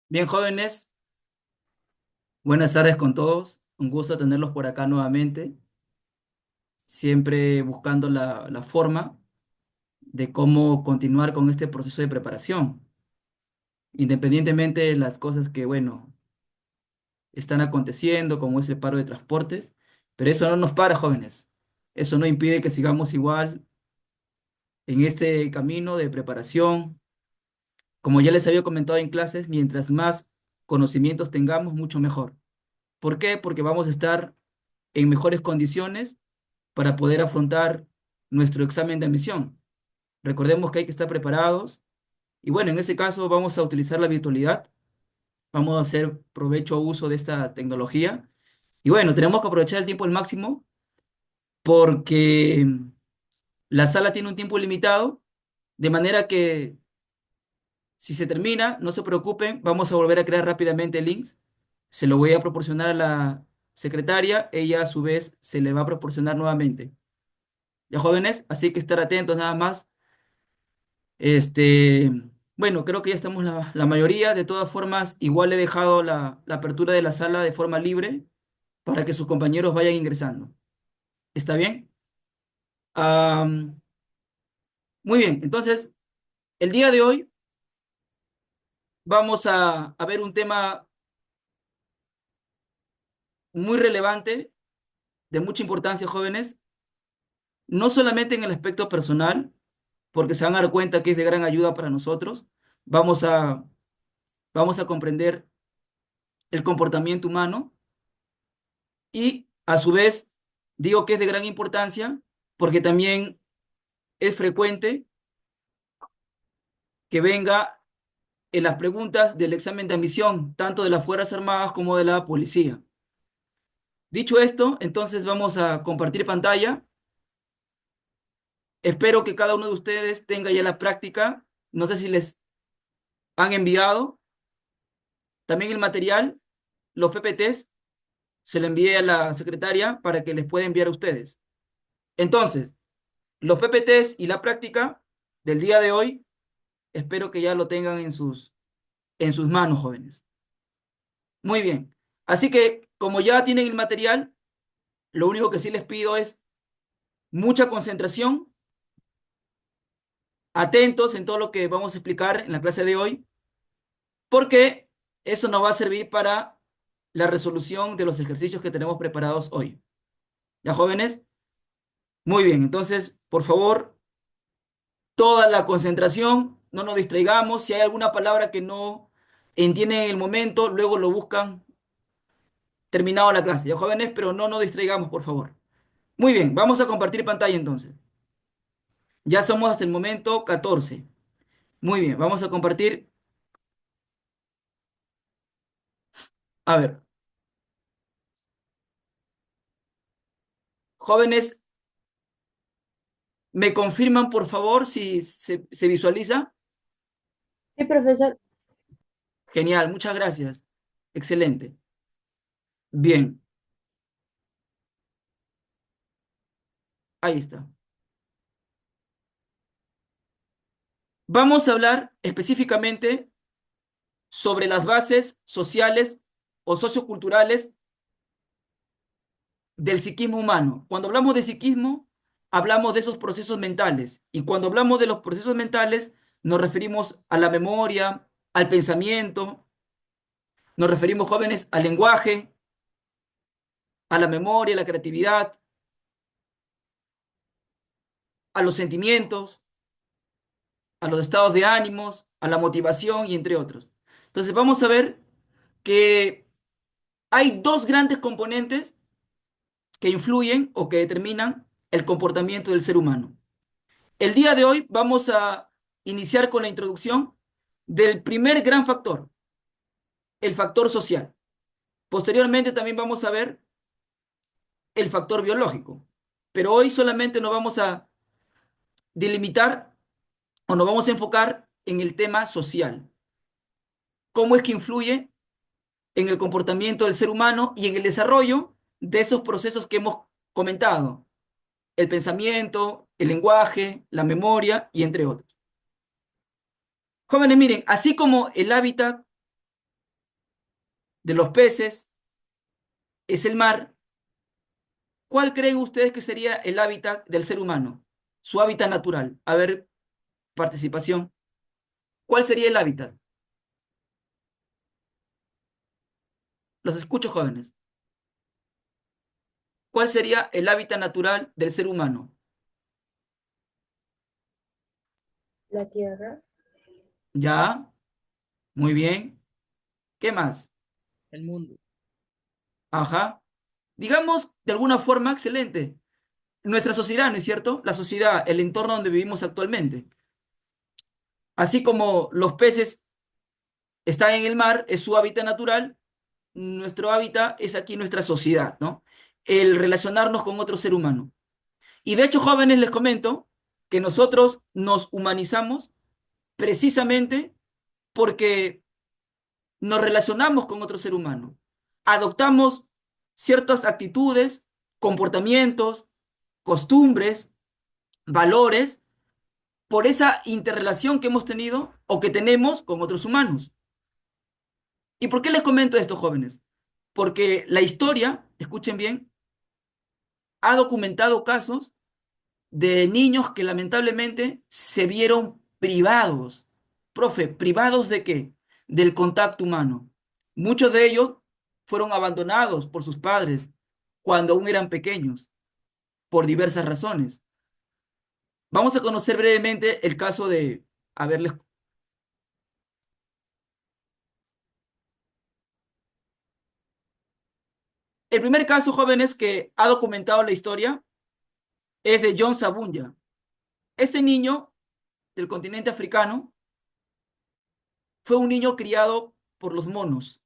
Bien, jóvenes, buenas tardes con todos. Un gusto tenerlos por acá nuevamente, siempre buscando la forma de cómo continuar con este proceso de preparación, independientemente de las cosas que, bueno, están aconteciendo, como es el paro de transportes, pero eso no nos para, jóvenes. Eso no impide que sigamos igual en este camino de preparación. Como ya les había comentado en clases, mientras más conocimientos tengamos, mucho mejor. ¿Por qué? Porque vamos a estar en mejores condiciones para poder afrontar nuestro examen de admisión. Recordemos que hay que estar preparados y bueno, en ese caso vamos a utilizar la virtualidad, vamos a hacer provecho o uso de esta tecnología y bueno, tenemos que aprovechar el tiempo al máximo porque la sala tiene un tiempo limitado, de manera que si se termina, no se preocupen, vamos a volver a crear rápidamente links, se lo voy a proporcionar a la secretaria, ella a su vez se le va a proporcionar nuevamente. Ya jóvenes, así que estar atentos nada más. Este, bueno, creo que ya estamos la mayoría. De todas formas, igual he dejado la apertura de la sala de forma libre para que sus compañeros vayan ingresando. ¿Está bien? Am, muy bien, entonces, el día de hoy vamos a ver un tema muy relevante, de mucha importancia, jóvenes, no solamente en el aspecto personal, porque se van a dar cuenta que es de gran ayuda para nosotros. Vamos a, vamos a comprender el comportamiento humano y a su vez digo que es de gran importancia porque también es frecuente que venga en las preguntas del examen de admisión, tanto de las Fuerzas Armadas como de la policía. Dicho esto, entonces vamos a compartir pantalla. Espero que cada uno de ustedes tenga ya la práctica. No sé si les han enviado también el material, los PPTs, se lo envié a la secretaria para que les pueda enviar a ustedes. Entonces, los PPTs y la práctica del día de hoy espero que ya lo tengan en sus manos, jóvenes. Muy bien. Así que, como ya tienen el material, lo único que sí les pido es mucha concentración, atentos en todo lo que vamos a explicar en la clase de hoy, porque eso nos va a servir para la resolución de los ejercicios que tenemos preparados hoy. ¿Ya, jóvenes? Muy bien. Entonces, por favor, toda la concentración, no nos distraigamos. Si hay alguna palabra que no entienden en el momento, luego lo buscan terminado la clase, ya jóvenes, pero no nos distraigamos, por favor. Muy bien, vamos a compartir pantalla entonces. Ya somos hasta el momento 14. Muy bien, vamos a compartir. A ver, jóvenes, ¿me confirman, por favor, si se visualiza? Sí, profesor. Genial, muchas gracias. Excelente. Bien, ahí está. Vamos a hablar específicamente sobre las bases sociales o socioculturales del psiquismo humano. Cuando hablamos de psiquismo, hablamos de esos procesos mentales. Y cuando hablamos de los procesos mentales, nos referimos a la memoria, al pensamiento, nos referimos, jóvenes, al lenguaje, a la memoria, a la creatividad, a los sentimientos, a los estados de ánimos, a la motivación y entre otros. Entonces vamos a ver que hay dos grandes componentes que influyen o que determinan el comportamiento del ser humano. El día de hoy vamos a iniciar con la introducción del primer gran factor, el factor social. Posteriormente también vamos a ver el factor biológico, pero hoy solamente nos vamos a delimitar o nos vamos a enfocar en el tema social. ¿Cómo es que influye en el comportamiento del ser humano y en el desarrollo de esos procesos que hemos comentado? El pensamiento, el lenguaje, la memoria y entre otros. Jóvenes, miren, así como el hábitat de los peces es el mar, ¿cuál creen ustedes que sería el hábitat del ser humano? Su hábitat natural. A ver, participación. ¿Cuál sería el hábitat? Los escucho, jóvenes. ¿Cuál sería el hábitat natural del ser humano? la tierra, Ya, muy bien. ¿Qué más? El mundo. Ajá. Digamos, de alguna forma, excelente. Nuestra sociedad, ¿no es cierto? La sociedad, el entorno donde vivimos actualmente. Así como los peces están en el mar, es su hábitat natural, nuestro hábitat es aquí nuestra sociedad, ¿no? El relacionarnos con otro ser humano. Y de hecho, jóvenes, les comento que nosotros nos humanizamos precisamente porque nos relacionamos con otro ser humano. Adoptamos ciertas actitudes, comportamientos, costumbres, valores, por esa interrelación que hemos tenido o que tenemos con otros humanos. ¿Y por qué les comento esto, jóvenes? Porque la historia, escuchen bien, ha documentado casos de niños que lamentablemente se vieron privados. Profe, ¿privados de qué? Del contacto humano. Muchos de ellos fueron abandonados por sus padres cuando aún eran pequeños, por diversas razones. Vamos a conocer brevemente el caso de, a ver, el primer caso, jóvenes, que ha documentado la historia es de John Sabunya. Este niño del continente africano fue un niño criado por los monos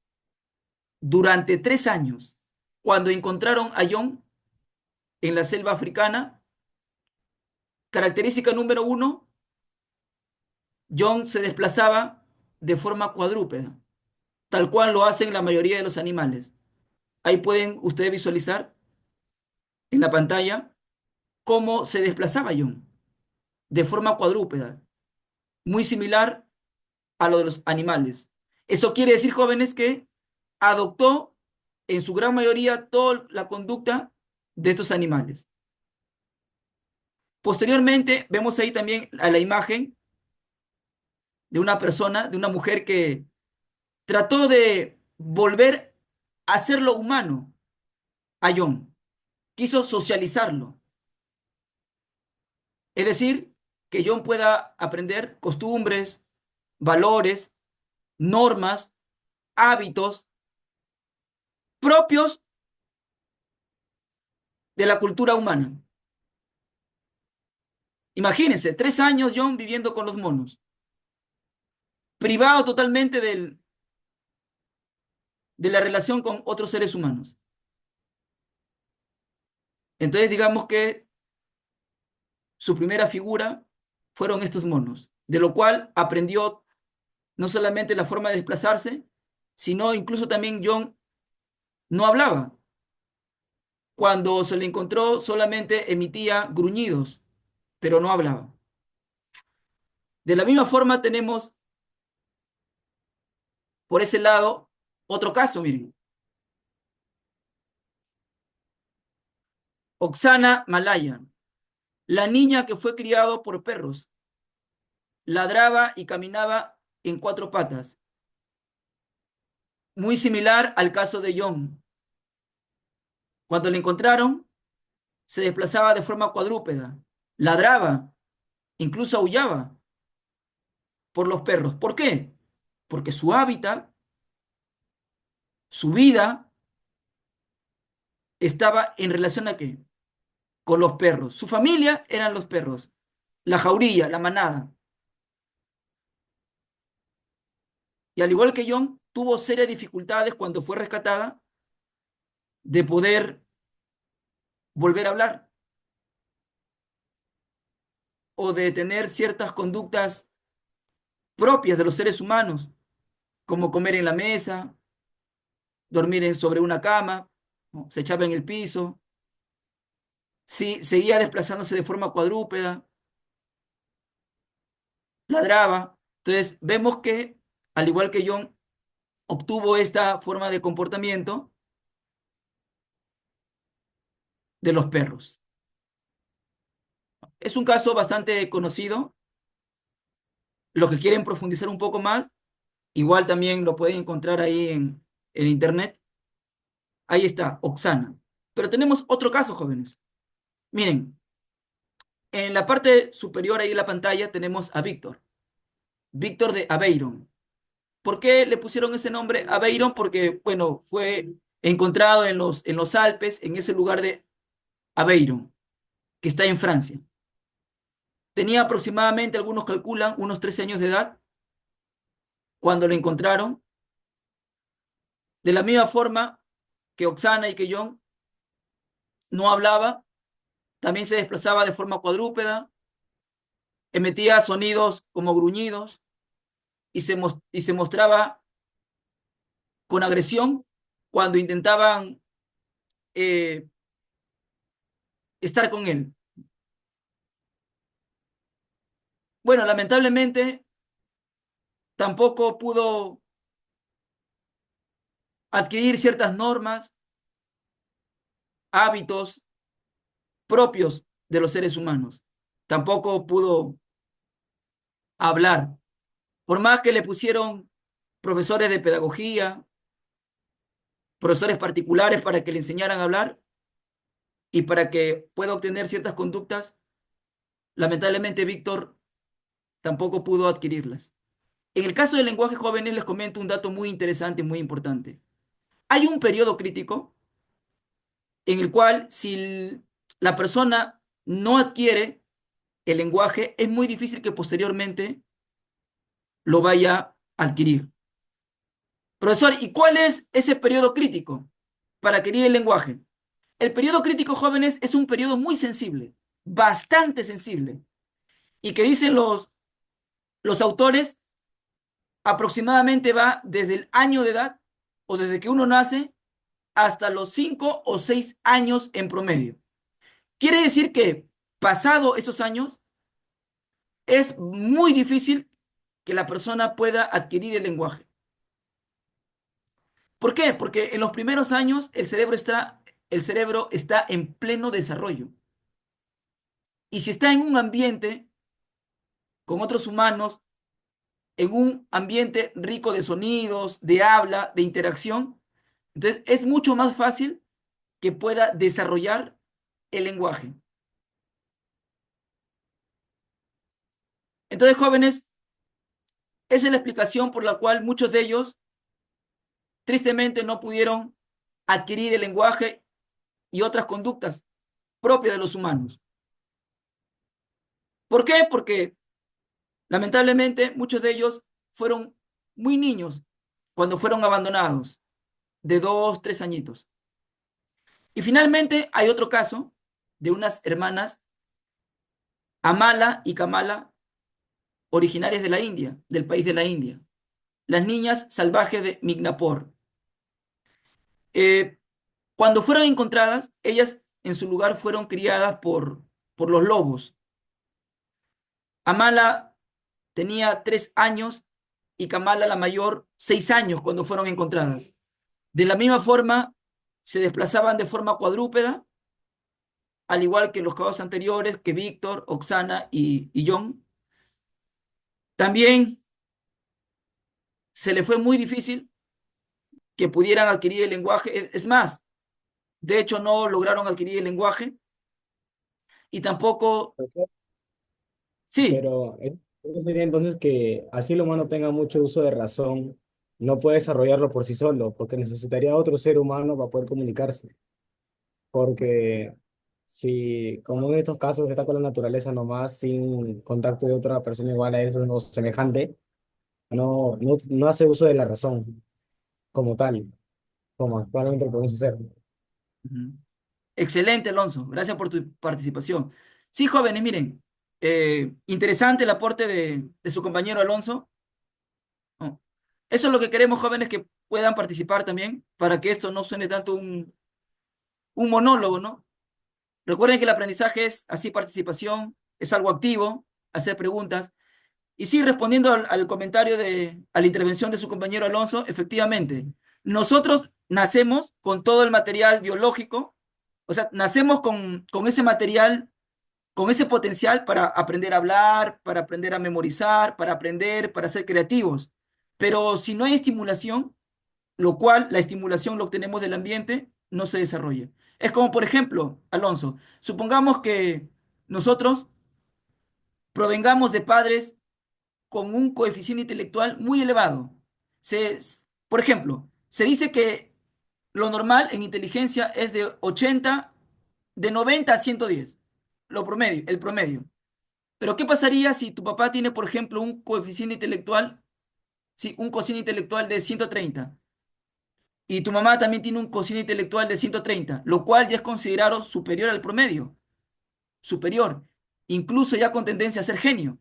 durante 3 años. Cuando encontraron a John en la selva africana, característica número uno, John se desplazaba de forma cuadrúpeda, tal cual lo hacen la mayoría de los animales. Ahí pueden ustedes visualizar en la pantalla cómo se desplazaba John de forma cuadrúpeda, muy similar a lo de los animales. Eso quiere decir, jóvenes, que adoptó en su gran mayoría toda la conducta de estos animales. Posteriormente, vemos ahí también a la imagen de una persona, de una mujer que trató de volver a hacerlo humano a John. Quiso socializarlo. Es decir, que John pueda aprender costumbres, valores, normas, hábitos propios de la cultura humana. Imagínense, 3 años John viviendo con los monos, privado totalmente de la relación con otros seres humanos. Entonces, digamos que su primera figura fueron estos monos, de lo cual aprendió no solamente la forma de desplazarse, sino incluso también John no hablaba. Cuando se le encontró solamente emitía gruñidos, pero no hablaba. De la misma forma tenemos por ese lado otro caso, miren. Oksana Malaya, la niña que fue criado por perros, ladraba y caminaba en 4 patas, muy similar al caso de John. Cuando le encontraron, se desplazaba de forma cuadrúpeda, ladraba, incluso aullaba por los perros. ¿Por qué? Porque su hábitat, su vida, estaba en relación a qué? Con los perros. Su familia eran los perros, la jaulilla, la manada. Y al igual que John, tuvo serias dificultades cuando fue rescatada de poder volver a hablar o de tener ciertas conductas propias de los seres humanos, como comer en la mesa, dormir sobre una cama, ¿no? Se echaba en el piso, sí, seguía desplazándose de forma cuadrúpeda, ladraba. Entonces, vemos que, al igual que John, obtuvo esta forma de comportamiento de los perros. Es un caso bastante conocido. Los que quieren profundizar un poco más, igual también lo pueden encontrar ahí en internet. Ahí está, Oxana. Pero tenemos otro caso, jóvenes. Miren, en la parte superior ahí de la pantalla tenemos a Víctor. Víctor de Aveyron. ¿Por qué le pusieron ese nombre Aveyron? Porque, bueno, fue encontrado en los Alpes, en ese lugar de Aveyron, que está en Francia. Tenía aproximadamente, algunos calculan, unos 13 años de edad cuando lo encontraron. De la misma forma que Oxana y que John no hablaba, también se desplazaba de forma cuadrúpeda, emitía sonidos como gruñidos y se mostraba con agresión cuando intentaban eh, estar con él. Bueno, lamentablemente tampoco pudo adquirir ciertas normas, hábitos propios de los seres humanos. Tampoco pudo hablar. Por más que le pusieron profesores de pedagogía, profesores particulares para que le enseñaran a hablar y para que pueda obtener ciertas conductas, lamentablemente Víctor tampoco pudo adquirirlas. En el caso del lenguaje jóvenes les comento un dato muy interesante y muy importante. Hay un periodo crítico en el cual si la persona no adquiere el lenguaje, es muy difícil que posteriormente lo vaya a adquirir. Profesor, ¿y cuál es ese periodo crítico para adquirir el lenguaje? El periodo crítico, jóvenes, es un periodo muy sensible, bastante sensible, y que dicen los autores, aproximadamente va desde el año de edad o desde que uno nace hasta los 5 o 6 años en promedio. Quiere decir que pasado esos años es muy difícil que la persona pueda adquirir el lenguaje. ¿Por qué? Porque en los primeros años el cerebro está en pleno desarrollo. Y si está en un ambiente con otros humanos, en un ambiente rico de sonidos, de habla, de interacción, entonces es mucho más fácil que pueda desarrollar el lenguaje. Entonces, jóvenes, esa es la explicación por la cual muchos de ellos tristemente no pudieron adquirir el lenguaje y otras conductas propias de los humanos. ¿Por qué? Porque lamentablemente muchos de ellos fueron muy niños cuando fueron abandonados, de 2, 3 añitos. Y finalmente hay otro caso de unas hermanas, Amala y Kamala, originarias de la India, del país de la India. Las niñas salvajes de Mignapor. Eh, Cuando fueron encontradas, ellas en su lugar fueron criadas por los lobos. Amala tenía 3 años y Kamala la mayor 6 años cuando fueron encontradas. De la misma forma, se desplazaban de forma cuadrúpeda, al igual que los casos anteriores, que Víctor, Oxana y John. También se le fue muy difícil que pudieran adquirir el lenguaje. Es más, de hecho no lograron adquirir el lenguaje y tampoco, sí, Pero eso sería entonces que así el humano tenga mucho uso de razón, no puede desarrollarlo por sí solo, porque necesitaría otro ser humano para poder comunicarse. Porque si, como en estos casos, está con la naturaleza nomás, sin contacto de otra persona igual a él o semejante, no hace uso de la razón como tal, como actualmente lo podemos hacer. ujú. Excelente, Alonso. Gracias por tu participación. Sí, jóvenes, miren, interesante el aporte de su compañero Alonso. ¿No? Eso es lo que queremos, jóvenes, que puedan participar también, para que esto no suene tanto un monólogo, ¿no? Recuerden que el aprendizaje es así participación, es algo activo, hacer preguntas. Y sí, respondiendo al comentario a la intervención de su compañero Alonso, efectivamente, nosotros nacemos con todo el material biológico, o sea, nacemos con ese material, con ese potencial para aprender a hablar, para aprender a memorizar, para aprender, para ser creativos. Pero si no hay estimulación, lo cual la estimulación lo obtenemos del ambiente, no se desarrolla. Es como, por ejemplo, Alonso, supongamos que nosotros provengamos de padres con un coeficiente intelectual muy elevado. Se, por ejemplo, se dice que lo normal en inteligencia es de 80, de 90 a 110, lo promedio, el promedio. Pero ¿qué pasaría si tu papá tiene, por ejemplo, un coeficiente intelectual, sí, un cociente intelectual de 130 y tu mamá también tiene un cociente intelectual de 130, lo cual ya es considerado superior al promedio, superior, incluso ya con tendencia a ser genio?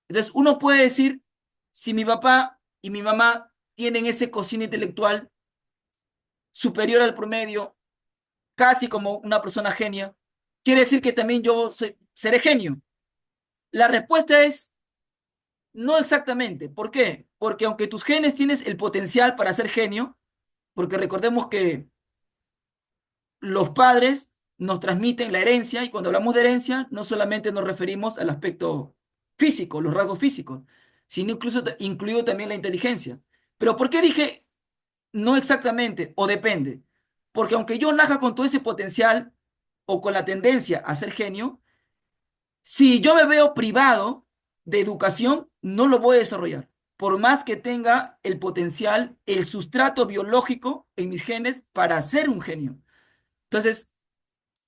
Entonces, uno puede decir, si mi papá y mi mamá tienen ese cociente intelectual superior al promedio, casi como una persona genia, quiere decir que también seré genio. La respuesta es no exactamente. ¿Por qué? Porque aunque tus genes tienes el potencial para ser genio, porque recordemos que los padres nos transmiten la herencia y cuando hablamos de herencia no solamente nos referimos al aspecto físico, los rasgos físicos, sino incluso incluido también la inteligencia. Pero ¿por qué dije no exactamente o depende? Porque aunque yo nazca con todo ese potencial o con la tendencia a ser genio, si yo me veo privado de educación, no lo voy a desarrollar. Por más que tenga el potencial, el sustrato biológico en mis genes para ser un genio. Entonces,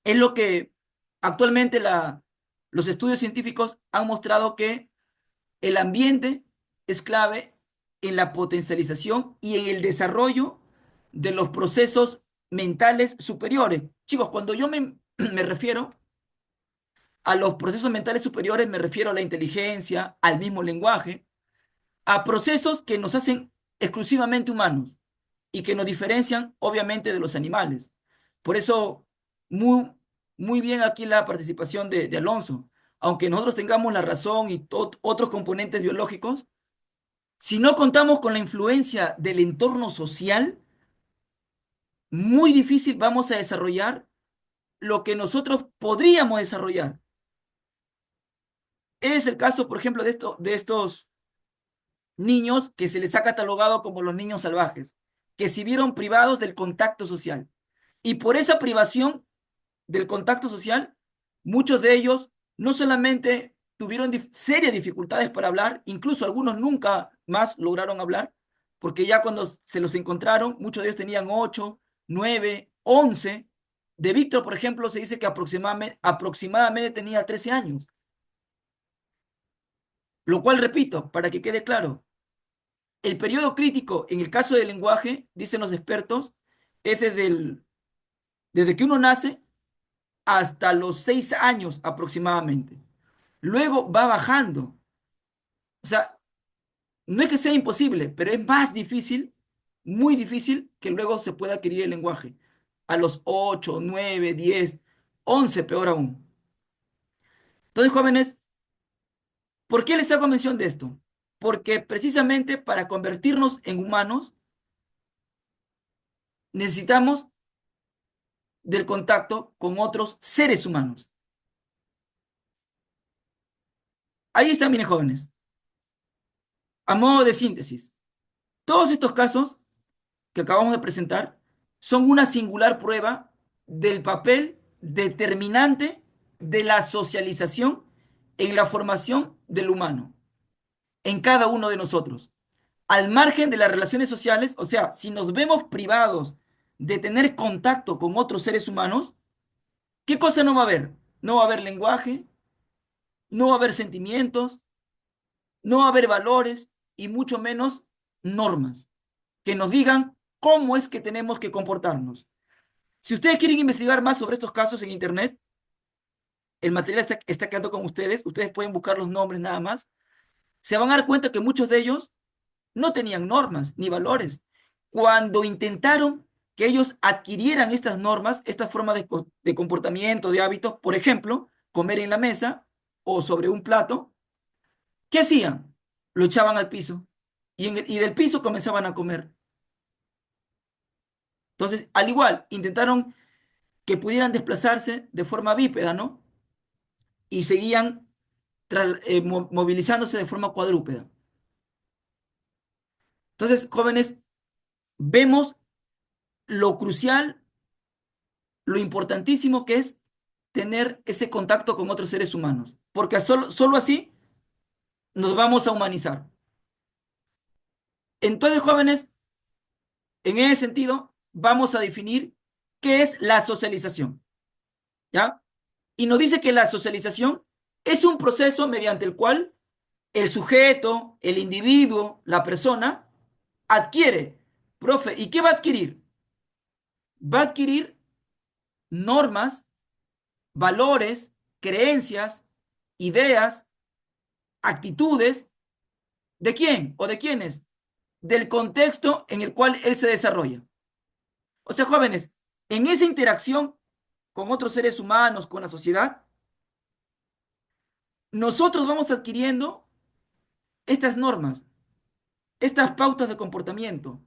es lo que actualmente los estudios científicos han mostrado que el ambiente es clave en la potencialización y en el desarrollo de los procesos mentales superiores. Chicos, cuando yo me refiero a los procesos mentales superiores, me refiero a la inteligencia, al mismo lenguaje, a procesos que nos hacen exclusivamente humanos y que nos diferencian obviamente de los animales. Por eso, muy, muy bien aquí la participación de Alonso. Aunque nosotros tengamos la razón y otros componentes biológicos, si no contamos con la influencia del entorno social, muy difícil vamos a desarrollar lo que nosotros podríamos desarrollar. Es el caso, por ejemplo, de estos niños que se les ha catalogado como los niños salvajes, que se vieron privados del contacto social. Y por esa privación del contacto social, muchos de ellos no solamente tuvieron serias dificultades para hablar, incluso algunos nunca más lograron hablar, porque ya cuando se los encontraron, muchos de ellos tenían 8, 9, 11. De Víctor, por ejemplo, se dice que aproximadamente tenía 13 años, lo cual, repito, para que quede claro, el periodo crítico en el caso del lenguaje, dicen los expertos, es desde que uno nace hasta los 6 años aproximadamente. Luego va bajando. O sea, no es que sea imposible, pero es más difícil, muy difícil que luego se pueda adquirir el lenguaje. A los 8, 9, 10, 11, peor aún. Entonces, jóvenes, ¿por qué les hago mención de esto? Porque precisamente para convertirnos en humanos necesitamos del contacto con otros seres humanos. Ahí están, miren, jóvenes. A modo de síntesis, todos estos casos que acabamos de presentar son una singular prueba del papel determinante de la socialización en la formación del humano, en cada uno de nosotros. Al margen de las relaciones sociales, o sea, si nos vemos privados de tener contacto con otros seres humanos, ¿qué cosa no va a haber? No va a haber lenguaje, no va a haber sentimientos, no va a haber valores y mucho menos normas que nos digan cómo es que tenemos que comportarnos. Si ustedes quieren investigar más sobre estos casos en Internet, el material está quedando con ustedes, ustedes pueden buscar los nombres nada más, se van a dar cuenta que muchos de ellos no tenían normas ni valores. Cuando intentaron que ellos adquirieran estas normas, estas formas de comportamiento, de hábitos, por ejemplo, comer en la mesa o sobre un plato, ¿qué hacían? lo echaban al piso y del piso comenzaban a comer. Entonces, al igual, intentaron que pudieran desplazarse de forma bípeda, ¿no? Y seguían movilizándose de forma cuadrúpeda. Entonces, jóvenes, vemos lo crucial, lo importantísimo que es tener ese contacto con otros seres humanos, porque solo así nos vamos a humanizar. Entonces, jóvenes, en ese sentido, vamos a definir qué es la socialización, ¿ya? Y nos dice que la socialización es un proceso mediante el cual el sujeto, el individuo, la persona, adquiere, profe, ¿y qué va a adquirir? Va a adquirir normas, valores, creencias, ideas, actitudes. ¿De quién o de quiénes? Del contexto en el cual él se desarrolla. O sea, jóvenes, en esa interacción con otros seres humanos, con la sociedad, nosotros vamos adquiriendo estas normas, estas pautas de comportamiento,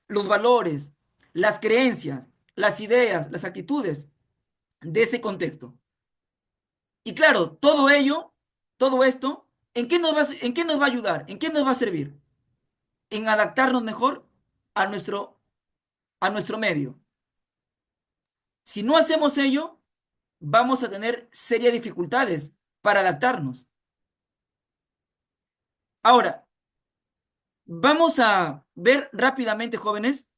los valores, las creencias, las ideas, las actitudes de ese contexto. Y claro, todo ello, todo esto, en qué nos va a ayudar? ¿En qué nos va a servir? En adaptarnos mejor a a nuestro medio. Si no hacemos ello, vamos a tener serias dificultades para adaptarnos. Ahora, vamos a ver rápidamente, jóvenes,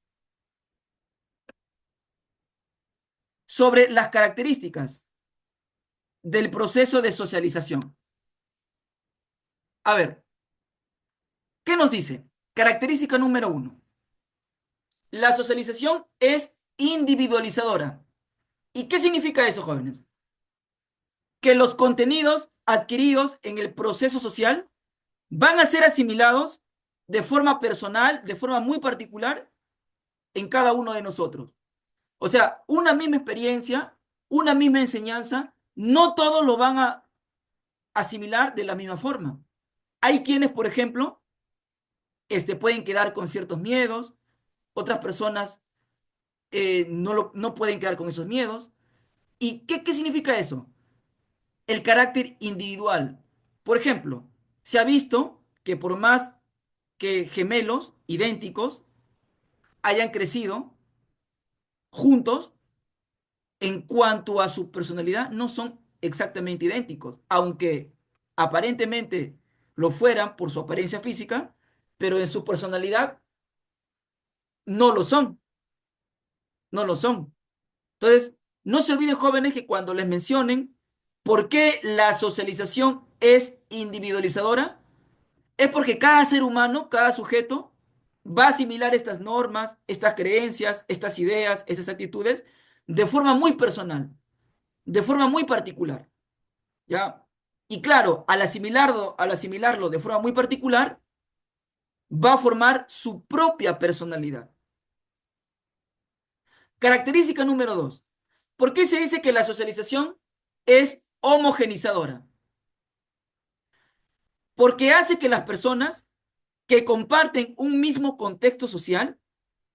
sobre las características del proceso de socialización. A ver, ¿qué nos dice? Característica número uno. La socialización es individualizadora. ¿Y qué significa eso, jóvenes? Que los contenidos adquiridos en el proceso social van a ser asimilados de forma personal, de forma muy particular en cada uno de nosotros. O sea, una misma experiencia, una misma enseñanza, no todos lo van a asimilar de la misma forma. Hay quienes, por ejemplo, pueden quedar con ciertos miedos, otras personas no pueden quedar con esos miedos. ¿Y qué significa eso? El carácter individual. Por ejemplo, se ha visto que por más que gemelos idénticos hayan crecido juntos, en cuanto a su personalidad, no son exactamente idénticos, aunque aparentemente lo fueran por su apariencia física, pero en su personalidad no lo son, no lo son. Entonces, no se olviden, jóvenes, que cuando les mencionen por qué la socialización es individualizadora, es porque cada ser humano, cada sujeto, va a asimilar estas normas, estas creencias, estas ideas, estas actitudes de forma muy personal, de forma muy particular, ¿ya? Y claro, al asimilarlo de forma muy particular, va a formar su propia personalidad. Característica número dos. ¿Por qué se dice que la socialización es homogenizadora? Porque hace que las personas que comparten un mismo contexto social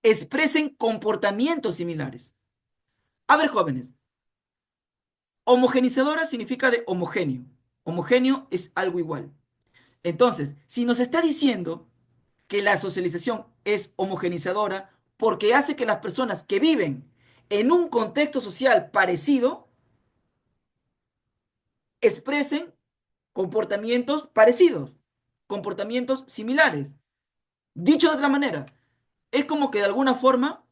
expresen comportamientos similares. A ver, jóvenes, homogenizadora significa de homogéneo. Homogéneo es algo igual. Entonces, si nos está diciendo que la socialización es homogenizadora porque hace que las personas que viven en un contexto social parecido expresen comportamientos parecidos, comportamientos similares. Dicho de otra manera, es como que de alguna forma,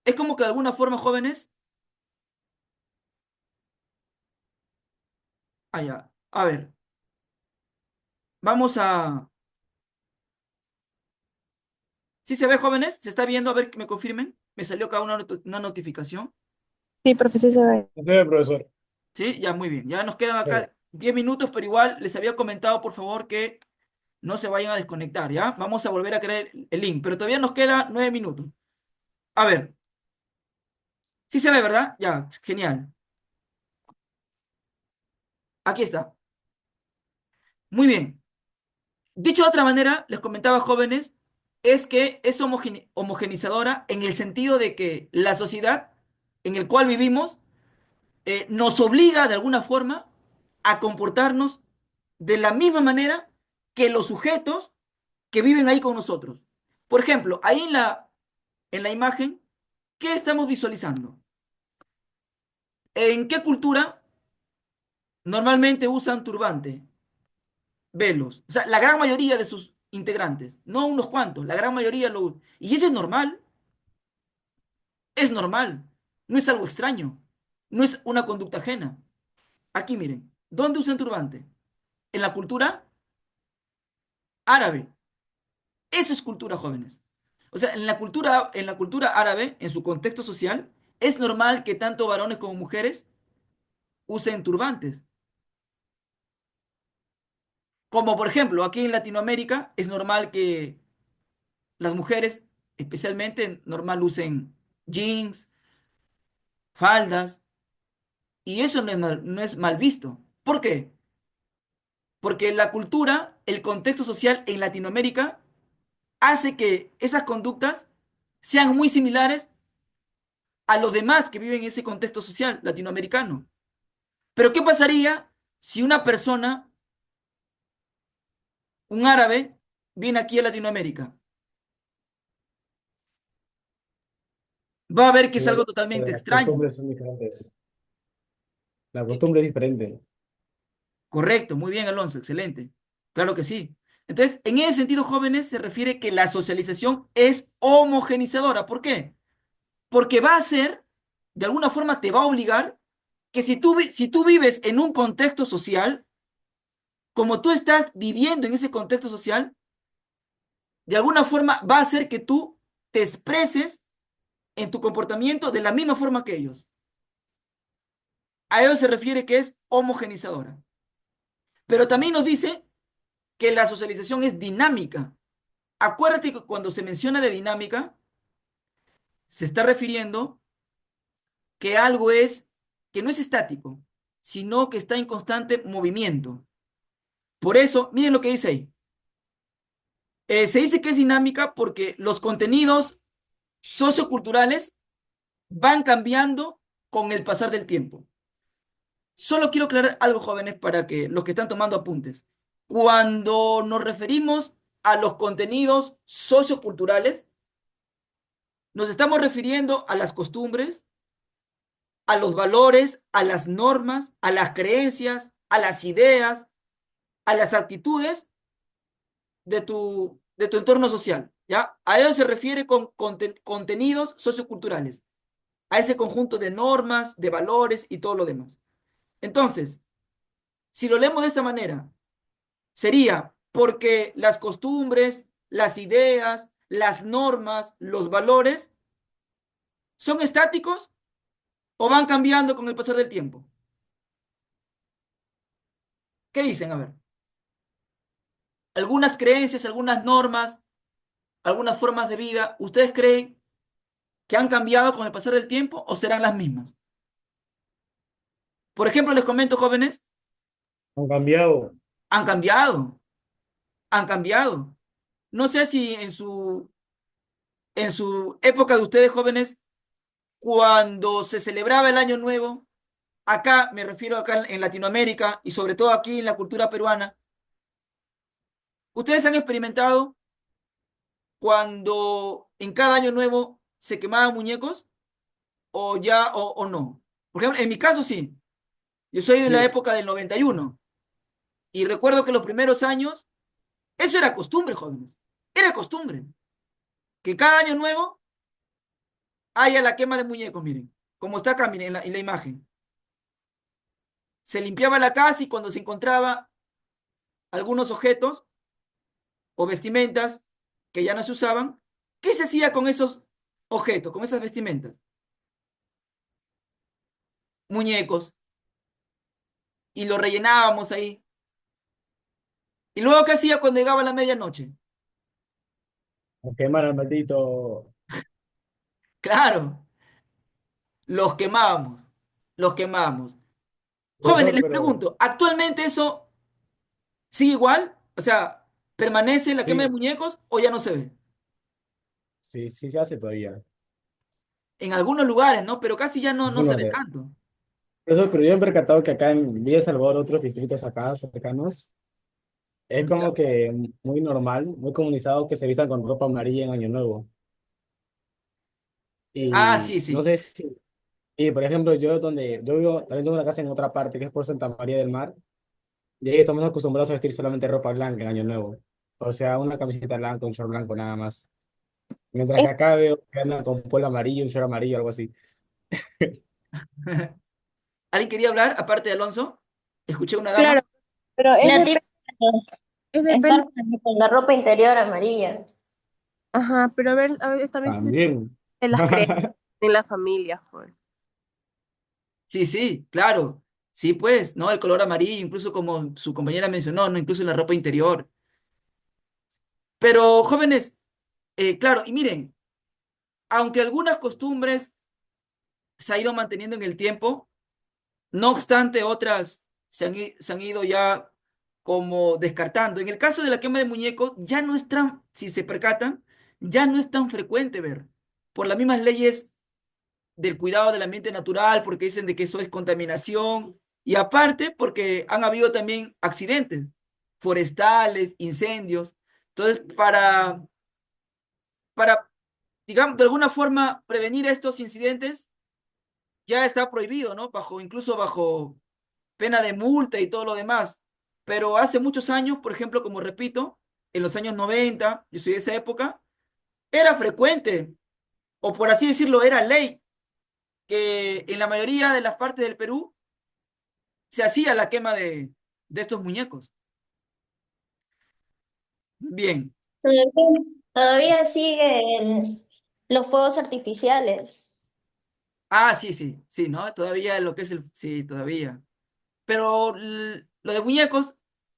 es como que de alguna forma, jóvenes, allá, a ver, vamos a... ¿Sí se ve, jóvenes? ¿Se está viendo? A ver que me confirmen. Me salió acá una notificación. Sí, profesor, se ve. No sé, profesor. Sí, ya muy bien. Ya nos quedan Pero, acá 10 minutos, pero igual les había comentado, por favor, que no se vayan a desconectar, ¿ya? Vamos a volver a crear el link, pero todavía nos queda 9 minutos. A ver, sí se ve, ¿verdad? Ya, genial. Aquí está. Muy bien. Dicho de otra manera, les comentaba jóvenes, es que es homogeneizadora en el sentido de que la sociedad en el cual vivimos nos obliga de alguna forma a comportarnos de la misma manera que los sujetos que viven ahí con nosotros. Por ejemplo, ahí en la imagen, ¿qué estamos visualizando? ¿En qué cultura normalmente usan turbante, velos? O sea, la gran mayoría de sus integrantes, no unos cuantos, la gran mayoría lo usan. Y eso es normal, no es algo extraño, no es una conducta ajena. Aquí miren, ¿dónde usan turbante? En la cultura árabe. Eso es cultura, jóvenes. O sea, en la cultura árabe, en su contexto social, es normal que tanto varones como mujeres usen turbantes. Como por ejemplo, aquí en Latinoamérica es normal que las mujeres, especialmente, normal usen jeans, faldas, y eso no es mal visto. ¿Por qué? Porque la cultura, el contexto social en Latinoamérica hace que esas conductas sean muy similares a los demás que viven en ese contexto social latinoamericano. Pero ¿qué pasaría si una persona, un árabe, viene aquí a Latinoamérica? Va a ver que es algo totalmente Las extraño. costumbres son diferentes. La Eh, costumbre es diferente. Correcto, muy bien, Alonso, excelente. Claro que sí. Entonces, en ese sentido, jóvenes, se refiere que la socialización es homogenizadora. ¿Por qué? Porque va a ser, de alguna forma, te va a obligar que si tú vives en un contexto social, como tú estás viviendo en ese contexto social, de alguna forma va a hacer que tú te expreses en tu comportamiento de la misma forma que ellos. A ello se refiere que es homogenizadora. Pero también nos dice que la socialización es dinámica. Acuérdate que cuando se menciona de dinámica, se está refiriendo que algo es, que no es estático, sino que está en constante movimiento. Por eso, miren lo que dice ahí. Se dice que es dinámica porque los contenidos socioculturales van cambiando con el pasar del tiempo. Solo quiero aclarar algo, jóvenes, para que los que están tomando apuntes. Cuando nos referimos a los contenidos socioculturales, nos estamos refiriendo a las costumbres, a los valores, a las normas, a las creencias, a las ideas, a las actitudes de tu entorno social, ¿ya? A ello se refiere con contenidos socioculturales, a ese conjunto de normas, de valores y todo lo demás. Entonces, si lo leemos de esta manera, sería porque las costumbres, las ideas, las normas, los valores son estáticos o van cambiando con el pasar del tiempo. ¿Qué dicen? A ver, algunas creencias, algunas normas, algunas formas de vida, ¿ustedes creen que han cambiado con el pasar del tiempo o serán las mismas? Por ejemplo, les comento, jóvenes, Han cambiado. han cambiado, han cambiado. No sé si en su época de ustedes, jóvenes, cuando se celebraba el Año Nuevo, acá me refiero acá en Latinoamérica y sobre todo aquí en la cultura peruana, ¿ustedes han experimentado cuando en cada Año Nuevo se quemaban muñecos o no? Por ejemplo, en mi caso sí. Yo soy de la Sí. época del 91 y recuerdo que los primeros años, eso era costumbre, jóvenes. Era costumbre. Que cada Año Nuevo haya la quema de muñecos, miren. Como está acá, miren, en la imagen. Se limpiaba la casa y cuando se encontraba algunos objetos o vestimentas que ya no se usaban, ¿qué se hacía con esos objetos, con esas vestimentas? Muñecos. Y lo rellenábamos ahí. ¿Y luego qué hacía cuando llegaba la medianoche? A quemar al maldito. Claro, los quemábamos. Los quemábamos. Jóvenes, Profesor, les pero pregunto, ¿actualmente eso ¿Sigue igual? O sea, ¿permanece la quema de Sí, muñecos o ya no se ve? sí, sí se hace todavía. En algunos lugares, ¿no? Pero casi ya no se Bueno, ve tanto. pero yo he percatado que acá en Villa Salvador, otros distritos acá cercanos, es Ya. como que muy normal, muy comunizado que se vistan con ropa amarilla en Año Nuevo. Ah, Y sí, no sí. sé si, y por ejemplo, yo vivo, también tengo una casa en otra parte que es por Santa María del Mar, y ahí estamos acostumbrados a vestir solamente ropa blanca en Año Nuevo. O sea, una camiseta blanca, un short blanco nada más. Mientras que Es acá veo que andan con polo amarillo, un short amarillo, algo así. ¿Alguien quería hablar, aparte de Alonso? Escuché una dama. claro, pero La típica es estar depende, con la ropa interior amarilla. ajá, pero a ver, también sí También. en las creencias en la familia, pues. Sí, sí, claro. Sí, pues, ¿no? El color amarillo, incluso como su compañera mencionó, ¿no? Incluso en la ropa interior. Pero, jóvenes, claro, y miren, aunque algunas costumbres se han ido manteniendo en el tiempo, no obstante, otras se han ido ya como descartando. En el caso de la quema de muñecos, ya no es tan, si se percatan, ya no es tan frecuente ver, por las mismas leyes del cuidado del ambiente natural, porque dicen de que eso es contaminación, y aparte porque han habido también accidentes forestales, incendios. Entonces, para, digamos, de alguna forma prevenir estos incidentes, ya está prohibido, ¿no? Incluso bajo pena de multa y todo lo demás. Pero hace muchos años, por ejemplo, como repito, en los años 90, yo soy de esa época, era frecuente, o por así decirlo, era ley, que en la mayoría de las partes del Perú se hacía la quema de estos muñecos. Bien. Todavía siguen los fuegos artificiales. Ah, sí, sí, sí, ¿no? Todavía lo que es sí, todavía. Pero lo de muñecos,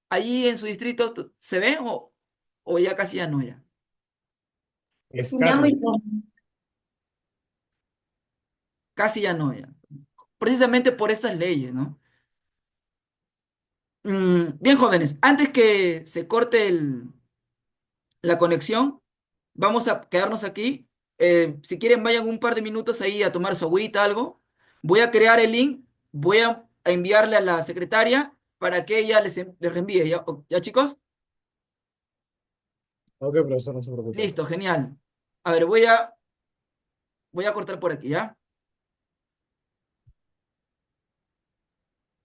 allí en su distrito, ¿se ve o ya casi ya no ya? Ya muy Escaso. poco. Casi ya no ya. Precisamente por estas leyes, ¿no? Bien, jóvenes, antes que se corte la conexión, vamos a quedarnos aquí. Si quieren, vayan un par de minutos ahí a tomar su agüita, algo. Voy a crear el link, voy a enviarle a la secretaria para que ella les reenvíe. ¿Ya, ya, chicos? Ok, profesor, no se preocupe. Listo, genial. A ver, voy a cortar por aquí, ¿ya?